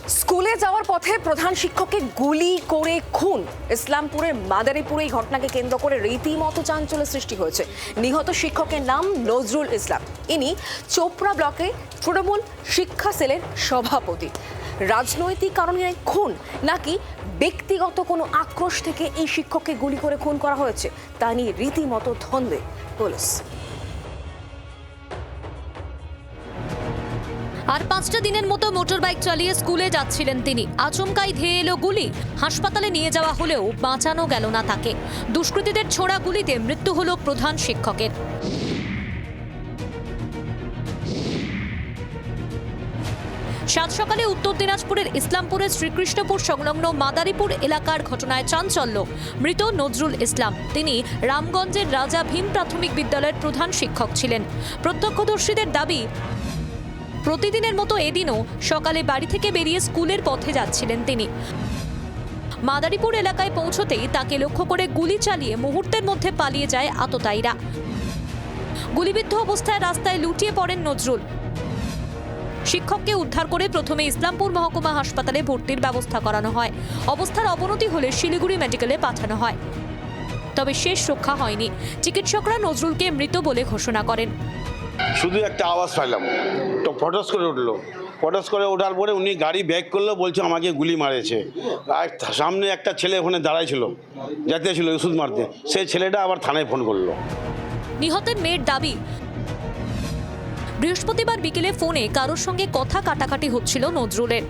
স্কুলে যাওয়ার পথে প্রধান শিক্ষককে গুলি করে খুন। ইসলামপুরের মাদারীপুরে এই ঘটনাকে কেন্দ্র করে রীতিমতো চাঞ্চল্য সৃষ্টি হয়েছে। নিহত শিক্ষকের নাম নজরুল ইসলাম। ইনি চোপড়া ব্লকে তৃণমূল শিক্ষা সেলের সভাপতি। রাজনৈতিক কারণে খুন নাকি ব্যক্তিগত কোনো আক্রোশ থেকে এই শিক্ষককে গুলি করে খুন করা হয়েছে তা নিয়ে রীতিমতো ধন্দে পুলিশ। আর 5টা দিনের মতো মোটরবাইক চালিয়ে স্কুলে যাচ্ছিলেন তিনি। আচমকাই ধেয়ে এলো গুলি। হাসপাতালে নিয়ে যাওয়া হলেও বাঁচানো গেল না তাকে। দুষ্কৃতীদের ছোড়া গুলিতে মৃত্যু হলো প্রধান শিক্ষকের। সাত সকালে উত্তর দিনাজপুরের ইসলামপুরের শ্রীকৃষ্ণপুর সংলগ্ন মাদারীপুর এলাকার ঘটনায় চাঞ্চল্য। মৃত নজরুল ইসলাম, তিনি রামগঞ্জের রাজা ভীম প্রাথমিক বিদ্যালয়ের প্রধান শিক্ষক ছিলেন। প্রত্যক্ষদর্শীদের দাবি, প্রতিদিনের মতো এদিনও সকালে বাড়ি থেকে বেরিয়ে স্কুলের পথে যাচ্ছিলেন তিনি। মাদারীপুর এলাকায় পৌঁছতেই তাকে লক্ষ্য করে গুলি চালিয়ে মুহূর্তের মধ্যে পালিয়ে যায় আততায়ীরা। গুলিবিদ্ধ অবস্থায় রাস্তায় লুটিয়ে পড়েন নজরুল। শিক্ষককে উদ্ধার করে প্রথমে ইসলামপুর মহকুমা হাসপাতালে ভর্তির ব্যবস্থা করানো হয়। অবস্থার অবনতি হলে শিলিগুড়ি মেডিকেলে পাঠানো হয়। তবে শেষ রক্ষা হয়নি। চিকিৎসকরা নজরুলকে মৃত বলে ঘোষণা করেন। শুধু একটা আওয়াজ পাইলাম, তো ফটস করে উঠলো। ফটস করে ওঠার পরে উনি গাড়ি ব্যাক করলো, বলছে আমাকে গুলি মারেছে। আর সামনে একটা ছেলে ওখানে দাঁড়াই ছিল, যাতে ছিল ওষুধ মারতে, সেই ছেলেটা আবার থানায় ফোন করলো। নিহতের মেয়ের দাবি, বৃহস্পতিবার বিকেলে ফোনে কারোর সঙ্গে কথা কাটাকাটি হচ্ছিল নজরুলের।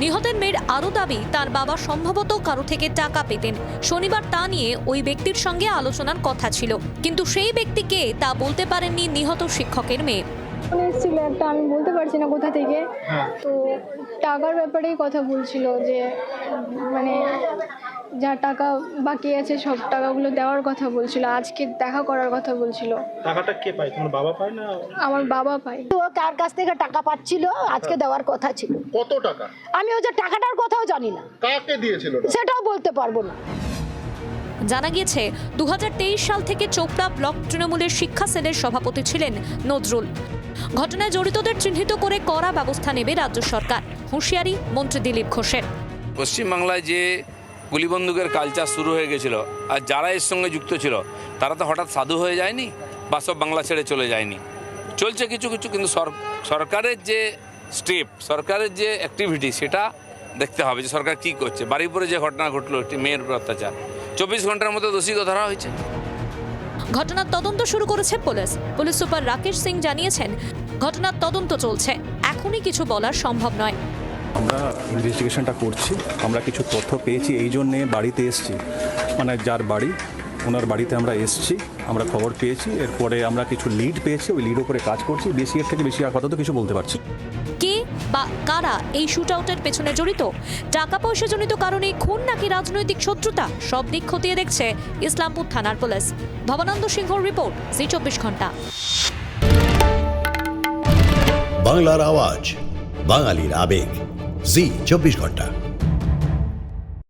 নিহতের মেয়ের আরও দাবি, তার বাবা সম্ভবত কারো থেকে টাকা পেতেন। শনিবার তা নিয়ে ওই ব্যক্তির সঙ্গে আলোচনার কথা ছিল, কিন্তু সেই ব্যক্তিকে তা বলতে পারেননি নিহত শিক্ষকের মেয়ে। এসেছিল একটা, আমি বলতে পারছি না কোথা থেকে, তো টাকার ব্যাপারেই কথা বলছিল যে মানে যা টাকা বাকি আছে সব টাকাগুলো দেওয়ার কথা বলছিল, আজকে দেখা করার কথা বলছিল। টাকাটা কে পায়? তোমার বাবা পায় না? আমার বাবা পায়। তো কার কাছ থেকে টাকা পাচ্ছিল, আজকে দেওয়ার কথা ছিল। কত টাকা? আমি ওই যে টাকাটার কথাও জানি না, কাকে দিয়েছিল সেটাও বলতে পারবো না। জানা গিয়েছে 2023 সাল থেকে চোপড়া ব্লক তৃণমূলের শিক্ষা সেলের সভাপতি ছিলেন নজরুল। ঘটনায় জড়িতদের চিহ্নিত করে কড়া ব্যবস্থা নেবে রাজ্য সরকার, হুঁশিয়ারি মন্ত্রী দিলীপ ঘোষের। পশ্চিমবাংলায় যে গুলিবন্দুকের কালচার শুরু হয়ে গেছিল, আর যারা এর সঙ্গে যুক্ত ছিল তারা তো হঠাৎ সাধু হয়ে যায়নি বা সব বাংলা ছেড়ে চলে যায়নি। চলছে কিছু কিছু, কিন্তু সরকারের যে স্টেপ, সরকারের যে অ্যাক্টিভিটি, সেটা দেখতে হবে যে সরকার কী করছে। বারুইপুরে যে ঘটনা ঘটলো, একটি মেয়ের উপর অত্যাচার, 24 ঘন্টার মধ্যে দোষীকে ধরা হয়েছে। ঘটনার তদন্ত শুরু করেছে police. Police super Rakesh Singh জানিয়েছেন, ঘটনার তদন্ত চলছে, এখনই কিছু বলার সম্ভব নয়। আমরা ইনভেস্টিগেশনটা করছি। আমরা কিছু তথ্য পেয়েছি, এই জন্যে বাড়িতে এসছি, মানে যার বাড়ি ওনার বাড়িতে আমরা এসছি, আমরা খবর পেয়েছি, এরপরে আমরা কিছু লিড পেয়েছি, ওই লিড উপরে কাজ করছি। বেশি এর থেকে বেশি আপাতত কিছু বলতে পারছি। কে বা কারা এই শুট আউটের পেছনে জড়িত? টাকা পয়সা জনিত কারণে খুন নাকি রাজনৈতিক শত্রুতা? সব দিক খতিয়ে দেখছে ইসলামপুর থানার পুলিশ। ভবানন্দ সিংহর রিপোর্ট, জি 24 ঘন্টা। বাংলার আওয়াজ, বাঙালির আবেগ, জি 24 ঘন্টা।